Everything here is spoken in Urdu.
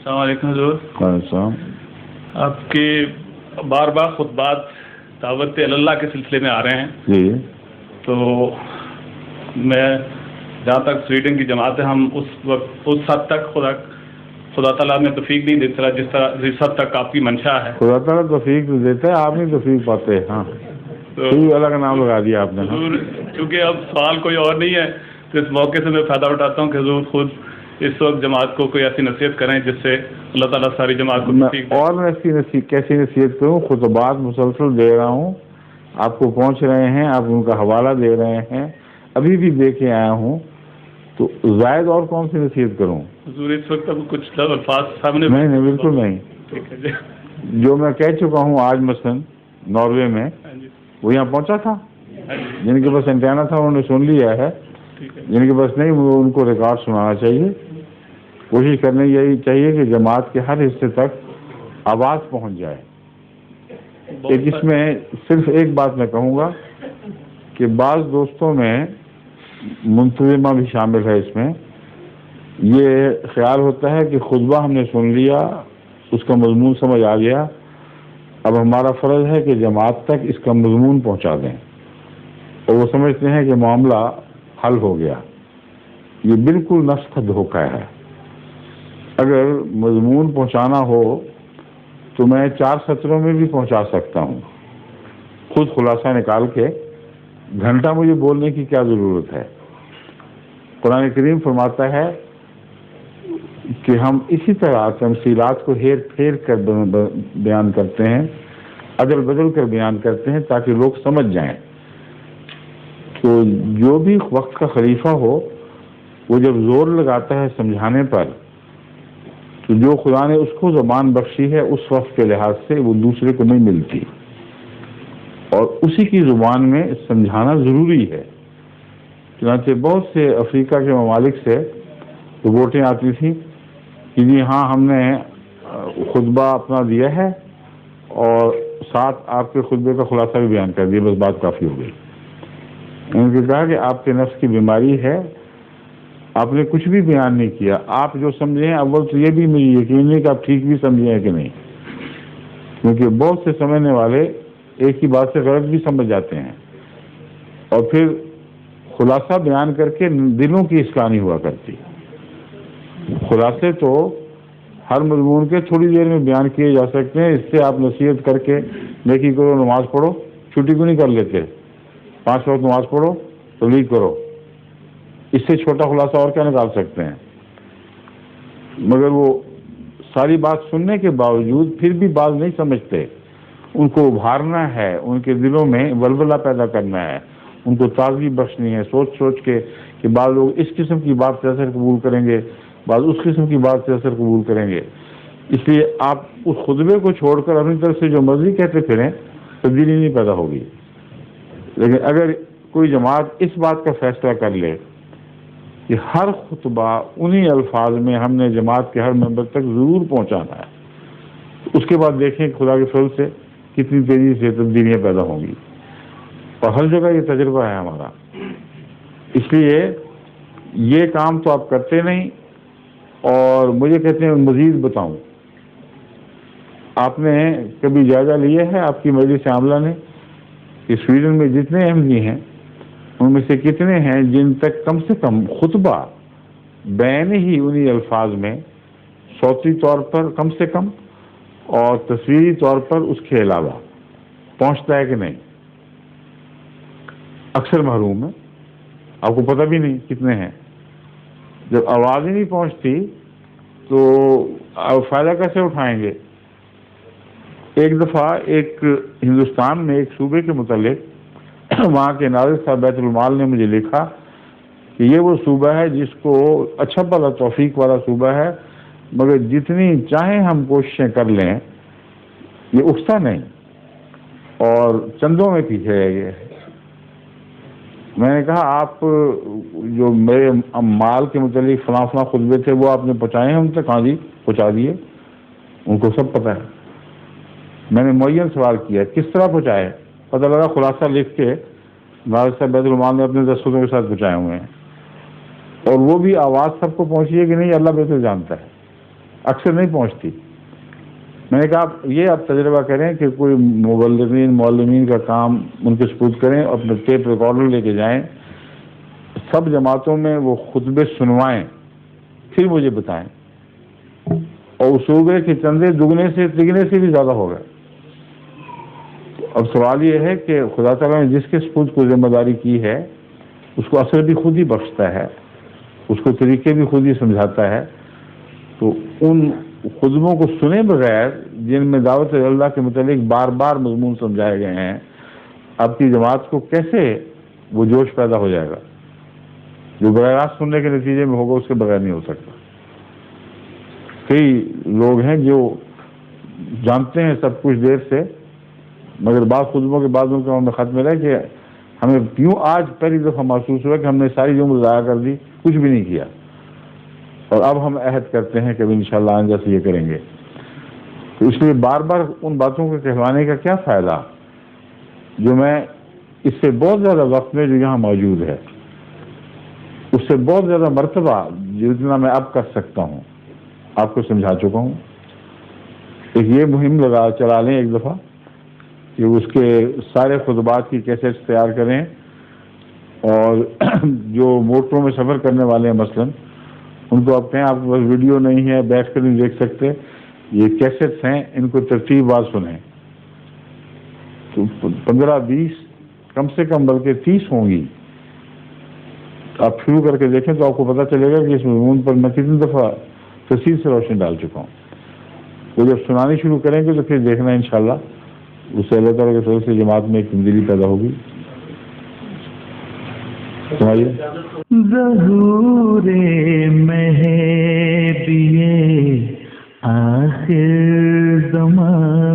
السلام علیکم حضور. السلام. آپ کے بار بار خطبات دعوت اللہ کے سلسلے میں آ رہے ہیں. جی. تو میں جہاں تک سویڈن کی جماعت ہے، ہم اس حد تک خدا تعالیٰ میں توفیق نہیں دیتا جس حد تک آپ کی منشا ہے. خدا تعالیٰ توفیق دیتا ہے، آپ نہیں توفیق پاتے. ہاں، تو اللہ کا نام لگا دیا آپ نے. حضور کیونکہ اب سوال کوئی اور نہیں ہے، تو اس موقع سے میں فائدہ اٹھاتا ہوں کہ حضور خود اس وقت جماعت کو کوئی ایسی نصیحت کریں جس سے اللہ تعالیٰ ساری جماعت کو توفیق دے. اور میں کیسی نصیحت کروں؟ خطبات مسلسل دے رہا ہوں، آپ کو پہنچ رہے ہیں، آپ ان کا حوالہ دے رہے ہیں، ابھی بھی دے کے آیا ہوں، تو زائد اور کون سی نصیحت کروں؟ حضور اس وقت اب کچھ الفاظ سامنے نہیں بالکل نہیں. ٹھیک ہے جی. جو میں کہہ چکا ہوں آج مثلا ناروے میں، وہ یہاں پہنچا تھا. جن کے پاس انٹینا تھا انہوں نے سن لیا ہے، جن کے پاس نہیں وہ ان کو ریکارڈ سنانا چاہیے. کوشش کرنے یہی چاہیے کہ جماعت کے ہر حصے تک آواز پہنچ جائے. اس میں صرف ایک بات میں کہوں گا کہ بعض دوستوں میں منتظمہ بھی شامل ہے. اس میں یہ خیال ہوتا ہے کہ خطبہ ہم نے سن لیا، اس کا مضمون سمجھ آ گیا، اب ہمارا فرض ہے کہ جماعت تک اس کا مضمون پہنچا دیں، اور وہ سمجھتے ہیں کہ معاملہ حل ہو گیا. یہ بالکل نفس کا دھوکہ ہے. اگر مضمون پہنچانا ہو تو میں 4 سطروں میں بھی پہنچا سکتا ہوں، خود خلاصہ نکال کے. گھنٹہ مجھے بولنے کی کیا ضرورت ہے؟ قرآن کریم فرماتا ہے کہ ہم اسی طرح تمثیلات کو ہیر پھیر کر بیان کرتے ہیں، عدل بدل کر بیان کرتے ہیں تاکہ لوگ سمجھ جائیں. تو جو بھی وقت کا خلیفہ ہو وہ جب زور لگاتا ہے سمجھانے پر، تو جو خدا نے اس کو زبان بخشی ہے اس وقت کے لحاظ سے وہ دوسرے کو نہیں ملتی، اور اسی کی زبان میں سمجھانا ضروری ہے. چنانچہ بہت سے افریقہ کے ممالک سے رپورٹیں آتی تھیں کہ جی ہاں ہم نے خطبہ اپنا دیا ہے اور ساتھ آپ کے خطبے کا خلاصہ بھی بیان کر دیا، بس بات کافی ہو گئی. انہوں نے کہا کہ آپ کے نفس کی بیماری ہے، آپ نے کچھ بھی بیان نہیں کیا. آپ جو سمجھے ہیں اول تو یہ بھی مجھے یقین نہیں کہ آپ ٹھیک بھی سمجھے ہیں کہ نہیں، کیونکہ بہت سے سمجھنے والے ایک ہی بات سے غلط بھی سمجھ جاتے ہیں، اور پھر خلاصہ بیان کر کے دلوں کی اصلاح نہیں ہوا کرتی. خلاصے تو ہر مضمون کے تھوڑی دیر میں بیان کیے جا سکتے ہیں. اس سے آپ نصیحت کر کے نیکی کرو، نماز پڑھو، چھٹی کو نہیں کر لیتے، 5 وقت نماز پڑھو، تبلیغ کرو، اس سے چھوٹا خلاصہ اور کیا نکال سکتے ہیں؟ مگر وہ ساری بات سننے کے باوجود پھر بھی بات نہیں سمجھتے. ان کو ابھارنا ہے، ان کے دلوں میں ولولہ پیدا کرنا ہے، ان کو تازگی بخشنی ہے، سوچ کے کہ بعض لوگ اس قسم کی بات سے اثر قبول کریں گے، بعض اس قسم کی بات سے اثر قبول کریں گے. اس لیے آپ اس خطبے کو چھوڑ کر اپنی طرف سے جو مرضی کہتے پھریں، تبدیلی نہیں پیدا ہوگی. لیکن اگر کوئی جماعت اس بات کا فیصلہ کر لے کہ ہر خطبہ انہی الفاظ میں ہم نے جماعت کے ہر ممبر تک ضرور پہنچانا ہے، اس کے بعد دیکھیں خدا کے فضل سے کتنی تیزی سے تبدیلیاں پیدا ہوں گی. اور ہر جگہ یہ تجربہ ہے ہمارا. اس لیے یہ کام تو آپ کرتے نہیں، اور مجھے کہتے ہیں مزید بتاؤں. آپ نے کبھی جائزہ لیا ہے آپ کی مجلس عاملہ نے کہ سویڈن میں جتنے احمدی ہیں ان میں سے کتنے ہیں جن تک کم سے کم خطبہ بین ہی انہی الفاظ میں صوتی طور پر کم سے کم اور تصویری طور پر اس کے علاوہ پہنچتا ہے کہ نہیں؟ اکثر محروم ہے، آپ کو پتہ بھی نہیں کتنے ہیں. جب آواز ہی نہیں پہنچتی تو آپ فائدہ کیسے اٹھائیں گے؟ ایک دفعہ ایک ہندوستان میں ایک صوبے کے متعلق وہاں کے ناظر صاحب بیت المال نے مجھے لکھا کہ یہ وہ صوبہ ہے جس کو اچھا بھلا توفیق والا صوبہ ہے، مگر جتنی چاہیں ہم کوششیں کر لیں یہ اٹھتا نہیں اور چندوں میں پیچھے رہ گئے. میں نے کہا آپ جو میرے مال کے متعلق فلاں فلاں خطبے تھے وہ آپ نے پہنچائے ہیں ان تک؟ ہاں جی پہنچا دیے، ان کو سب پتہ ہے. میں نے معین سوال کیا کس طرح پہنچائے؟ پتہ لگا خلاصہ لکھ کے ناظر صاحب بیت المال نے اپنے دستخطوں کے ساتھ پہنچائے ہوئے ہیں، اور وہ بھی آواز سب کو پہنچی ہے کہ نہیں اللہ بہتر جانتا ہے. اکثر نہیں پہنچتی. میں نے کہا آپ تجربہ کریں کہ کوئی مبلغین معلمین کا کام ان کے سپرد کریں، اپنے ٹیپ ریکارڈر لے کے جائیں، سب جماعتوں میں وہ خطبے سنوائیں، پھر مجھے بتائیں. اور اصول ہے کہ چندے دگنے سے تگنے سے بھی زیادہ ہو گئے. اب سوال یہ ہے کہ خدا تعالیٰ نے جس کے سپرد کو ذمہ داری کی ہے اس کو اثر بھی خود ہی بخشتا ہے، اس کو طریقے بھی خود ہی سمجھاتا ہے. تو ان خطبوں کو سنے بغیر جن میں دعوت اللہ کے متعلق بار بار مضمون سمجھائے گئے ہیں، آپ کی جماعت کو کیسے وہ جوش پیدا ہو جائے گا جو براہ راست سننے کے نتیجے میں ہوگا؟ اس کے بغیر نہیں ہو سکتا. کئی لوگ ہیں جو جانتے ہیں سب کچھ دیر سے، مگر بعض خطبوں کے بعد ان کا ہمیں خط ملا کہ ہمیں کیوں آج پہلی دفعہ محسوس ہوا کہ ہم نے ساری عمر ضائع کر دی، کچھ بھی نہیں کیا، اور اب ہم عہد کرتے ہیں کہ انشاءاللہ آئندہ سے یہ کریں گے. تو اس لیے بار بار ان باتوں کو کہلوانے کا کیا فائدہ جو میں اس سے بہت زیادہ وقت میں جو یہاں موجود ہے اس سے بہت زیادہ مرتبہ جتنا میں اب کر سکتا ہوں آپ کو سمجھا چکا ہوں. ایک یہ مہم چلا لیں ایک دفعہ کہ اس کے سارے خطبات کی کیسٹس تیار کریں، اور جو موٹروں میں سفر کرنے والے ہیں مثلاً ان کو آپ کہیں آپ کے پاس ویڈیو نہیں ہے، بیٹھ کر نہیں دیکھ سکتے، یہ کیسٹس ہیں، ان کو ترتیب وار سنیں. تو 15-20 کم سے کم بلکہ 30 ہوں گی. آپ شروع کر کے دیکھیں تو آپ کو پتہ چلے گا کہ اس مضمون پر میں کتنی دفعہ تفصیل سے روشنی ڈال چکا ہوں. وہ جب سنانی شروع کریں گے تو پھر دیکھنا انشاءاللہ اس سے اللہ تعالیٰ کی طرف سے جماعت میں ایک تبدیلی پیدا ہوگی. سنائیے. ظہور مہدی آخر زمان